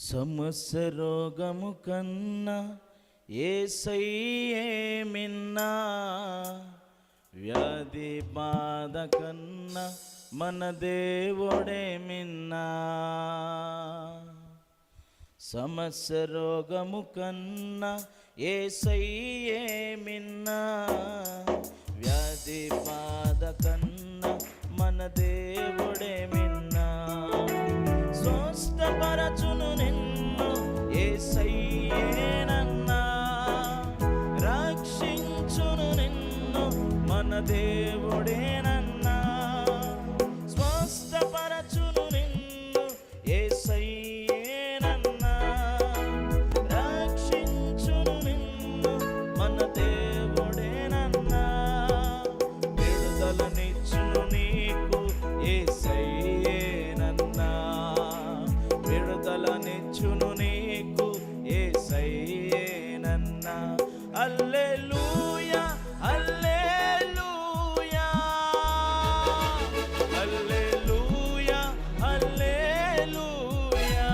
సమస్య రోగము కన్నా యేసయ్యే మిన్నా, వ్యాధి బాధ కన్నా మన దేవుడే మిన్నా. సమస్య రోగము కన్నా యేసయ్యే మిన్నా, వ్యాధి బాధ కన్నా మన దేవుడే మిన్నా. స్వస్థపరచును నిన్ను యేసయ్యేనన్నా, రక్షించును నిన్ను మన దేవుడేనన్నా. స్వస్థపరచును నిన్ను యేసయ్యేనన్నా, రక్షించును నిన్ను మన దేవుడేనన్నా. విడుదలనిచ్చును నీకు యేసయ్యేనన్నా, విడుదలనిచ్చును నీకు యేసయ్యేనన్నా. హల్లెలూయా హల్లెలూయా హల్లెలూయా హల్లెలూయా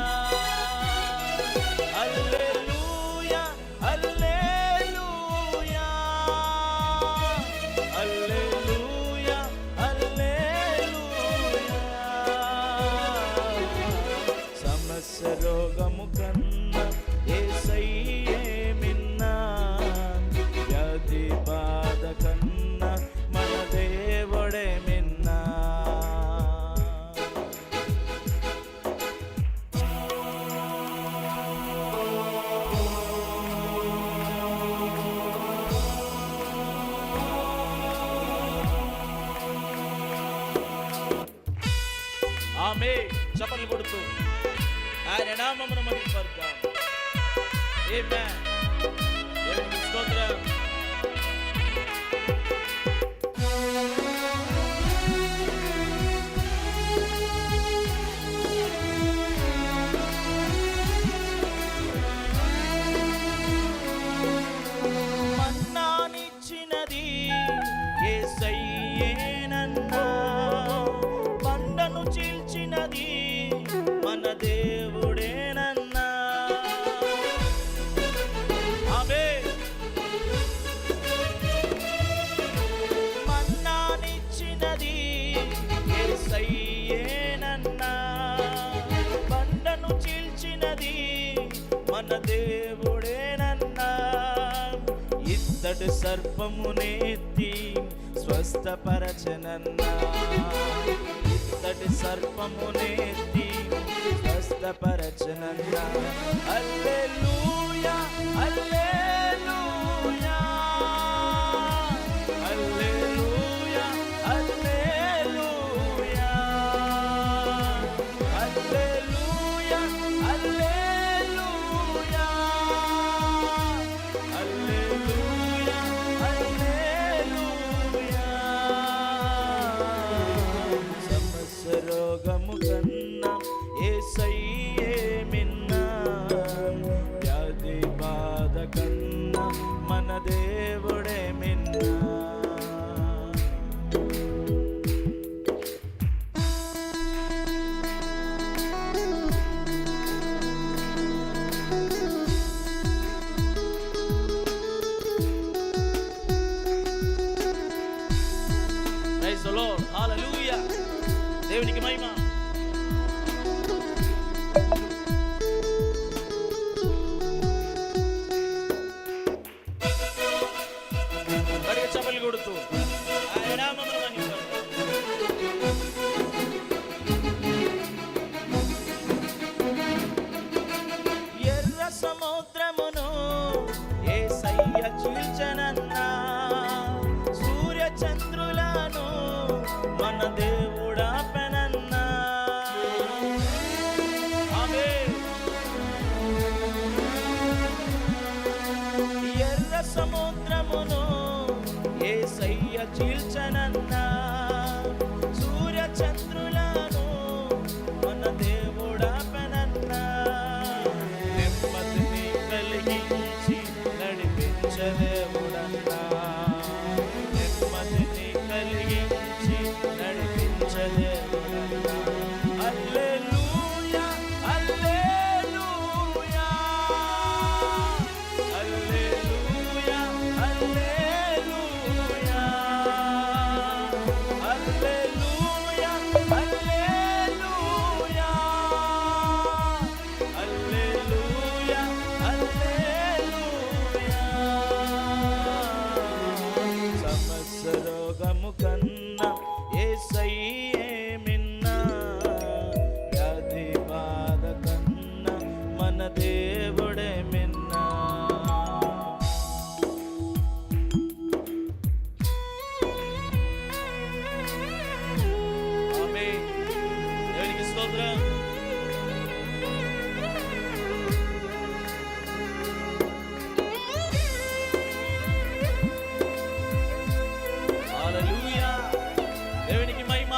హల్లెలూయా హల్లెలూయా హల్లెలూయా హల్లెలూయా. సమస్య రోగము కన్నా యేసయ్యే మిన్నా, వ్యాధి బాధ కన్నా మన దేవుడే మిన్నా. ఆమె చప్పట్లు కొడుతూ ఆయన నామమును మహిమపరుద్దాం. ఆమేన్. దేవునికి స్తోత్రం. మన్నానిచ్చినది యేసయ్యేనన్నా, బండను చీల్చినది మన దేవుడేనన్నా. ఆమేన్. మన్నానిచ్చినది యేసయ్యేనన్నా, బండను చీల్చినది మన దేవుడేనన్నా. ఇత్తడి సర్పమునెత్తి స్వస్థపరచనన్నా, ఇత్తడి సర్పమునెత్తి స్వస్థపరచనన్నా. హల్లెలూయా హల్లెలూయా హల్లెలూయా హల్లెలూయా హల్లెలూయా హల్లెలూయా హల్లెలూయా హల్లెలూయా. సమస్య రోగము కన్నా యేసయ్యే మిన్నా, వ్యాధి బాధ కన్నా మన దేవుడే మిన్నా. Praise the Lord. హల్లెలూయా. దేవునికి మహిమ. గట్టిగా చప్పట్లు కొడుతూ ఆయన నామమును మహిమపరుద్దాం. ఎర్ర సముద్రమును యేసయ్య చీల్చెనన్నా, సూర్య చంద్రులను మన దేవుడాపెనన్నా. ఆమేన్. ఎర్ర సముద్రమును యేసయ్య చీల్చెనన్నా, సూర్య చంద్రులను మన దేవుడాపెనన్నా. నెమ్మదిని కలిగించి నడిపించదేవుడన్నా, నెమ్మదిని కలిగించి నడిపించదేవుడన్నా. హల్లెలూయా హల్లెలూయా రోగము కన్నా యేసయ్యే మిన్నా, వ్యాధి బాధ కన్నా మన దేవుడే మిన్నా. ఆమేన్. దేవునికి స్తోత్రం. హల్లెలూయా. దేవునికి మహిమ.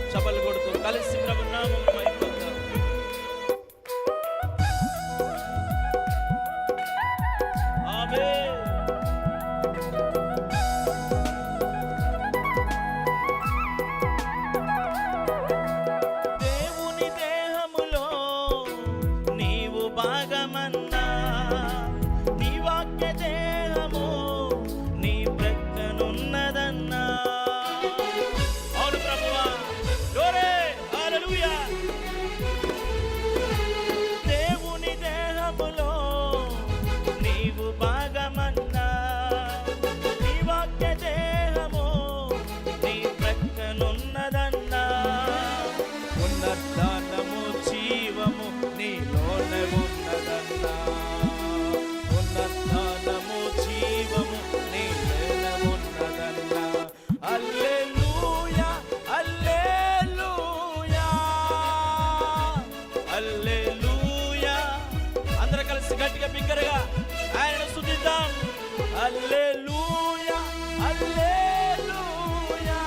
చప్పట్లు కొడుతూ కలిసి ప్రభు నామమును మహిమపరుద్దాం. ఆమేన్. దేవుని దేహములో నీవు భాగమన్నా, నీ వాక్య దేహము నీ ప్రక్కనున్నదన్నా. అవును ప్రభువా. glory. హల్లెలూయా. దేవుని దేహములో నీవు భాగమన్నా, నీ వాక్య దేహము నీ ప్రక్కనున్నదన్నా. ఉన్నతానము జీవము నీలోనే ఉన్నదన్నా, ఉన్నతానము జీవము నీలోనే ఉన్నదన్నా. హల్లెలూయా, హల్లెలూయా, హల్లెలూయా. అందరూ కలిసి గట్టిగా బిగ్గరగా ఆయనను స్తుతిద్దాం. హల్లెలూయా, హల్లెలూయా,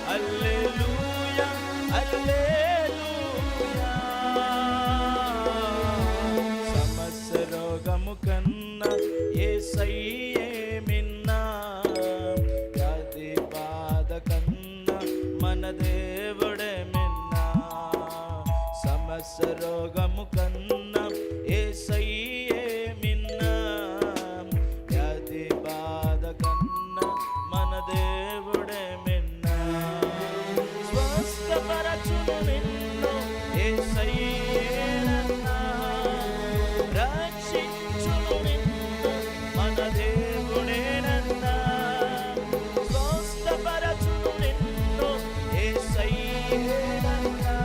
హల్లెలూయా, హల్లెలూయా. సమస్త రోగము కన్నా యేసయ్యే మిన్నా, వ్యాధి బాధ కన్నా మన దేవుడే మిన్నా. సమస్త రోగము కన్నా యేసయ్యే మిన్నా, వ్యాధి బాధ కన్నా మన దేవుడే మిన్నా. స్వస్థపరచును నిన్ను యేసయ్యేనన్నా, రక్షించును నిన్ను మన దేవుడేనన్నా. స్వస్థపరచును నిన్ను యేసయ్యేనన్నా,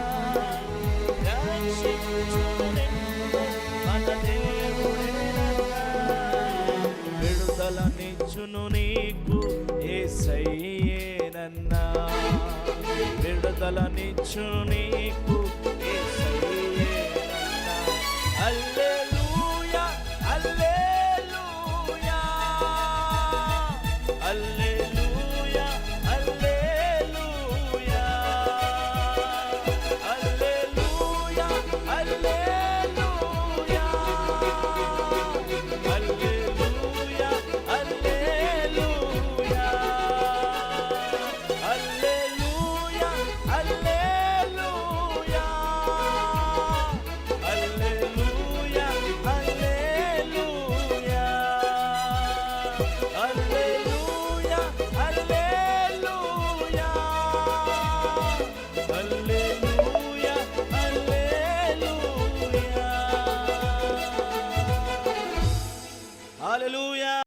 రక్షించును నిన్ను మన దేవుడేనన్నా. విడుదలనిచ్చును నీకు యేసయ్యేనన్నా, విడుదలనిచ్చును నీకు యేసయ్యేనన్నా.